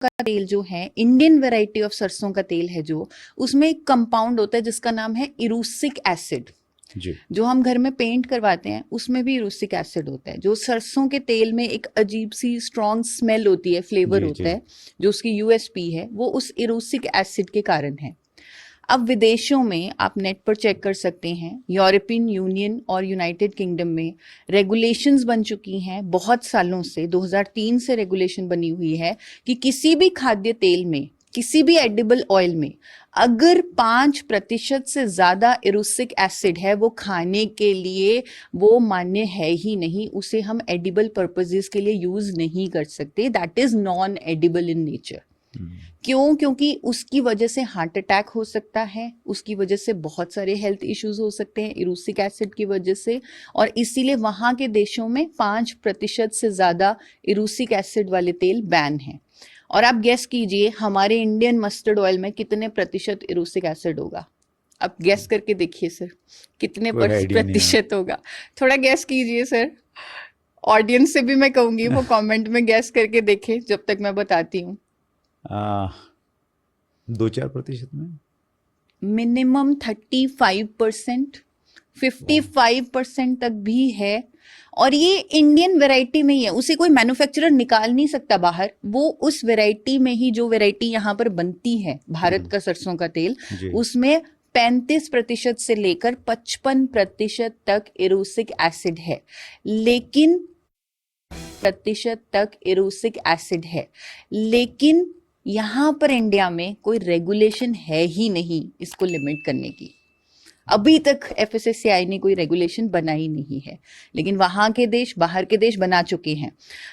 का तेल जो है, इंडियन वैरायटी ऑफ सरसों का तेल है जो, उसमें एक कंपाउंड होता है जिसका नाम है इरूसिक एसिड। जो हम घर में पेंट करवाते हैं उसमें भी इरूसिक एसिड होता है। जो सरसों के तेल में एक अजीब सी स्ट्रॉन्ग स्मेल होती है, फ्लेवर होता है, जो उसकी यूएसपी है, वो उस इरूसिक एसिड के कारण है। अब विदेशों में आप नेट पर चेक कर सकते हैं, यूरोपियन यूनियन और यूनाइटेड किंगडम में रेगुलेशंस बन चुकी हैं बहुत सालों से। 2003 से रेगुलेशन बनी हुई है कि किसी भी खाद्य तेल में, किसी भी एडिबल ऑयल में अगर 5% से ज्यादा इरूसिक एसिड है, वो खाने के लिए वो मान्य है ही नहीं। उसे हम एडिबल पर्पसेस के लिए यूज नहीं कर सकते। That is non edible in nature. क्यों? क्योंकि उसकी वजह से हार्ट अटैक हो सकता है, उसकी वजह से बहुत सारे हेल्थ इश्यूज हो सकते हैं इरूसिक एसिड की वजह से। और इसीलिए वहां के देशों में 5% से ज्यादा इरूसिक एसिड वाले तेल बैन है। और आप गेस कीजिए हमारे इंडियन मस्टर्ड ऑयल में कितने प्रतिशत इरूसिक एसिड होगा? अब गेस करके देखिए सर, कितने प्रतिशत होगा? थोड़ा गेस कीजिए सर। ऑडियंस से भी मैं कहूंगी वो कमेंट में गेस करके देखे जब तक मैं बताती हूँ। 2-4% में मिनिमम 35%, 55% तक भी है। और ये इंडियन वैरायटी में ही है, उसे कोई मैन्युफैक्चरर निकाल नहीं सकता बाहर। वो उस वैरायटी में ही, जो वैरायटी यहाँ पर बनती है भारत का सरसों का तेल, उसमें 35% से लेकर 55% तक इरूसिक एसिड है। लेकिन प्रतिशत तक इरूसिक एसिड है, लेकिन यहां पर इंडिया में कोई रेगुलेशन है ही नहीं इसको लिमिट करने की। अभी तक एफएसएसएआई ने कोई रेगुलेशन बनाई नहीं है, लेकिन वहां के देश, बाहर के देश बना चुके हैं।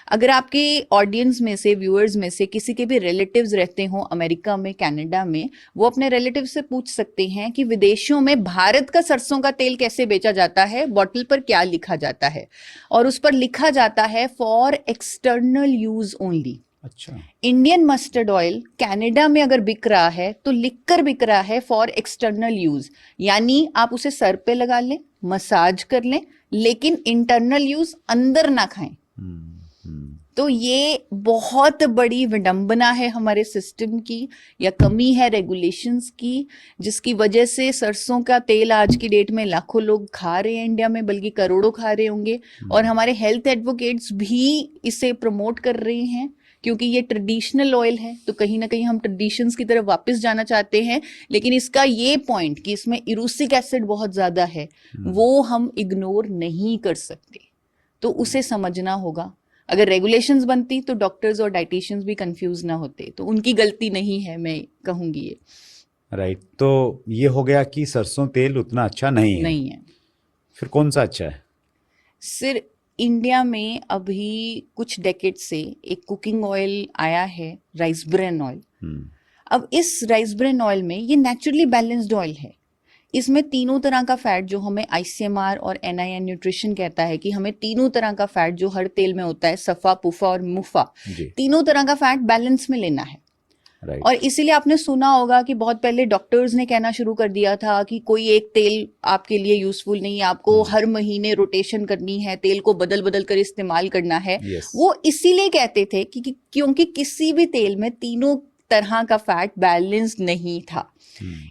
अगर आपके ऑडियंस में से, व्यूअर्स में से किसी के भी रिलेटिव्स रहते हो अमेरिका में, कनाडा में, वो अपने रिलेटिव से पूछ सकते हैं कि विदेशों में भारत का सरसों का तेल कैसे बेचा जाता है, बॉटल पर क्या लिखा जाता है, और उस पर लिखा जाता है फॉर एक्सटर्नल यूज ओनली। अच्छा। इंडियन मस्टर्ड ऑयल कनाडा में अगर बिक रहा है तो लिखकर बिक रहा है फॉर एक्सटर्नल यूज, यानी आप उसे सर पे लगा लें, मसाज कर लें, लेकिन इंटरनल यूज अंदर ना खाएं। तो ये बहुत बड़ी विडंबना है हमारे सिस्टम की, या कमी है रेगुलेशंस की, जिसकी वजह से सरसों का तेल आज की डेट में लाखों लोग खा रहे हैं इंडिया में, बल्कि करोड़ों खा रहे होंगे। और हमारे हेल्थ एडवोकेट्स भी इसे प्रमोट कर रहे हैं, क्योंकि ये ट्रेडिशनल ऑयल है। तो कहीं ना कहीं हम ट्रेडिशंस की तरफ वापस जाना चाहते हैं, लेकिन इसका ये पॉइंट कि इसमें इरूसिक एसिड बहुत ज्यादा है, वो हम इग्नोर नहीं कर सकते। तो उसे समझना होगा। अगर रेगुलेशंस बनती तो डॉक्टर्स और डाइटिशियंस भी कंफ्यूज ना होते। तो उनकी गलती नहीं है, मैं कहूंगी ये। राइट। तो ये हो गया कि सरसों तेल उतना अच्छा नहीं है। फिर कौन सा अच्छा है? सिर्फ इंडिया में अभी कुछ डेकेड से एक कुकिंग ऑयल आया है, राइस ब्रेन ऑयल। अब इस राइस ब्रेन ऑयल में ये नेचुरली बैलेंस्ड ऑयल है। इसमें तीनों तरह का फैट, जो हमें आईसीएमआर और एनआईएन न्यूट्रिशन कहता है कि हमें तीनों तरह का फैट जो हर तेल में होता है, सफा, पुफा और मुफा, तीनों तरह का फैट बैलेंस में लेना है। और इसीलिए आपने सुना होगा कि बहुत पहले डॉक्टर्स ने कहना शुरू कर दिया था कि कोई एक तेल आपके लिए यूजफुल नहीं है, आपको हर महीने रोटेशन करनी है, तेल को बदल बदल कर इस्तेमाल करना है। वो इसीलिए कहते थे कि क्योंकि किसी भी तेल में तीनों तरह का फैट बैलेंस नहीं था,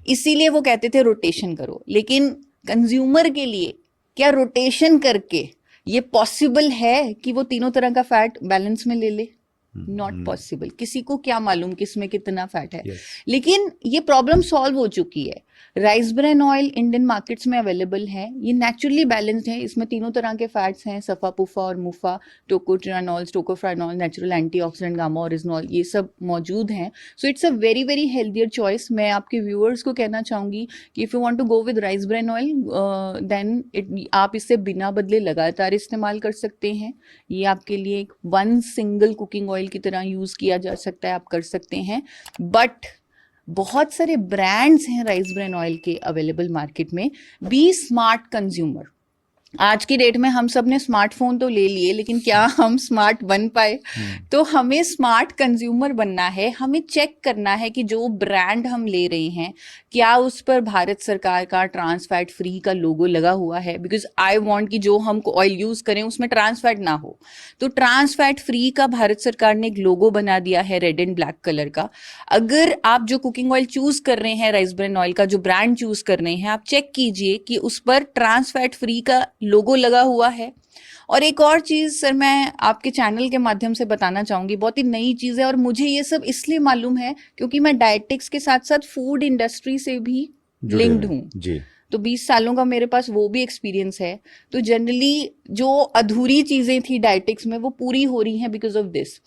इसीलिए वो कहते थे रोटेशन करो। लेकिन कंज्यूमर के लिए क्या रोटेशन करके ये पॉसिबल है कि वो तीनों तरह का फैट बैलेंस में ले ले? Not possible. किसी को क्या मालूम किसमें कितना फैट है। लेकिन ये प्रॉब्लम सॉल्व हो चुकी है। Rice bran oil Indian markets में अवेलेबल है। ये नेचुरली बैलेंस्ड है, इसमें तीनों तरह के फैट्स हैं, सफा, पुफा और MUFA, tocotrienol, tocopherol, natural antioxidant, gamma oryzanol, ये सब मौजूद हैं। So it's a very very healthier choice. मैं आपके व्यूअर्स को कहना चाहूंगी कि if you want to go with rice bran oil, then आप इसे बिना बदले लगातार इस्तेमाल कर सकते हैं। ये आपके लिए एक वन सिंगल कुकिंग ऑयल की तरह यूज किया जा सकता है, आप कर सकते हैं। बट बहुत सारे ब्रांड्स हैं राइस ब्रेन ऑयल के अवेलेबल मार्केट में। Be smart consumer. आज की डेट में हम सब ने स्मार्टफोन तो ले लिए, लेकिन क्या हम स्मार्ट बन पाए? तो हमें स्मार्ट कंज्यूमर बनना है, हमें चेक करना है कि जो ब्रांड हम ले रहे हैं क्या उस पर भारत सरकार का ट्रांस फैट फ्री का लोगो लगा हुआ है, बिकॉज आई वांट कि जो हम ऑयल यूज करें उसमें ट्रांस फैट ना हो। तो ट्रांस फैट फ्री का भारत सरकार ने एक लोगो बना दिया है रेड एंड ब्लैक कलर का। अगर आप जो कुकिंग ऑयल चूज कर रहे हैं, राइस ब्रान ऑयल का जो ब्रांड चूज कर रहे हैं, आप चेक कीजिए कि उस पर ट्रांस फैट फ्री का लोगो लगा हुआ है। और एक और चीज सर मैं आपके चैनल के माध्यम से बताना चाहूंगी, बहुत ही नई चीज है और मुझे ये सब इसलिए मालूम है क्योंकि मैं डायटिक्स के साथ साथ फूड इंडस्ट्री से भी लिंक्ड हूँ जी। तो 20 सालों का मेरे पास वो भी एक्सपीरियंस है। तो जनरली जो अधूरी चीजें थी डायटिक्स में वो पूरी हो रही हैं बिकॉज ऑफ दिस।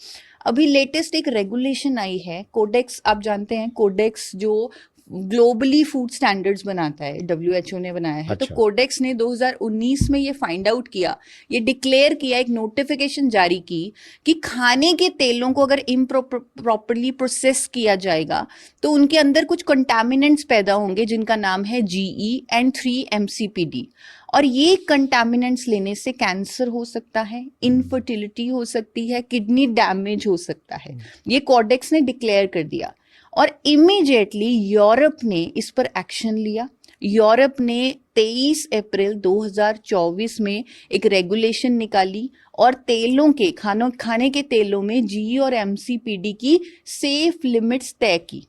अभी लेटेस्ट एक रेगुलेशन आई है कोडेक्स, आप जानते हैं कोडेक्स जो ग्लोबली फूड स्टैंडर्ड्स बनाता है, WHO ने बनाया है। तो अच्छा। कोडेक्स ने 2019 में ये फाइंड आउट किया, ये डिक्लेयर किया, एक नोटिफिकेशन जारी की कि खाने के तेलों को अगर इम्प्रॉपरली प्रोसेस किया जाएगा तो उनके अंदर कुछ कंटामिनेंट्स पैदा होंगे जिनका नाम है GE एंड 3-MCPD। और ये कंटामिनेंट्स लेने से कैंसर हो सकता है, इनफर्टिलिटी हो सकती है, किडनी डैमेज हो सकता है। ये कोडेक्स ने डिक्लेयर कर दिया और इमीडिएटली यूरोप ने इस पर एक्शन लिया। यूरोप ने 23 अप्रैल 2024 में एक रेगुलेशन निकाली और तेलों के खाने के तेलों में GE और MCPD की सेफ लिमिट्स तय की।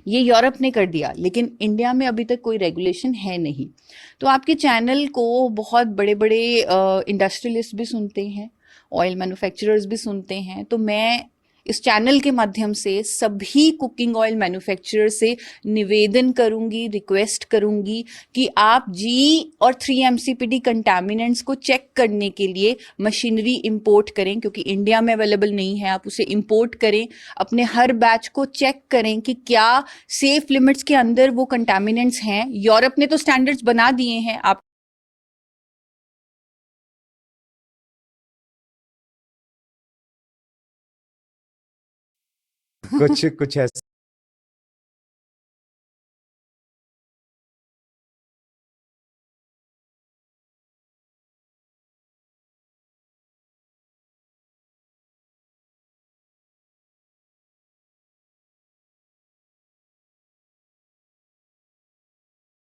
ये यूरोप ने कर दिया, लेकिन इंडिया में अभी तक कोई रेगुलेशन है नहीं। तो आपके चैनल को बहुत बड़े बड़े इंडस्ट्रियलिस्ट भी सुनते हैं, ऑयल मैन्युफैक्चरर्स भी सुनते हैं। तो मैं इस चैनल के माध्यम से सभी कुकिंग ऑयल मैन्युफैक्चरर से निवेदन करूंगी, रिक्वेस्ट करूंगी कि आप GE और 3-MCPD कंटामिनेंट्स को चेक करने के लिए मशीनरी इंपोर्ट करें, क्योंकि इंडिया में अवेलेबल नहीं है। आप उसे इंपोर्ट करें, अपने हर बैच को चेक करें कि क्या सेफ लिमिट्स के अंदर वो कंटामिनेंट्स हैं। यूरोप ने तो स्टैंडर्ड्स बना दिए हैं, आप कुछ कुछ ऐसा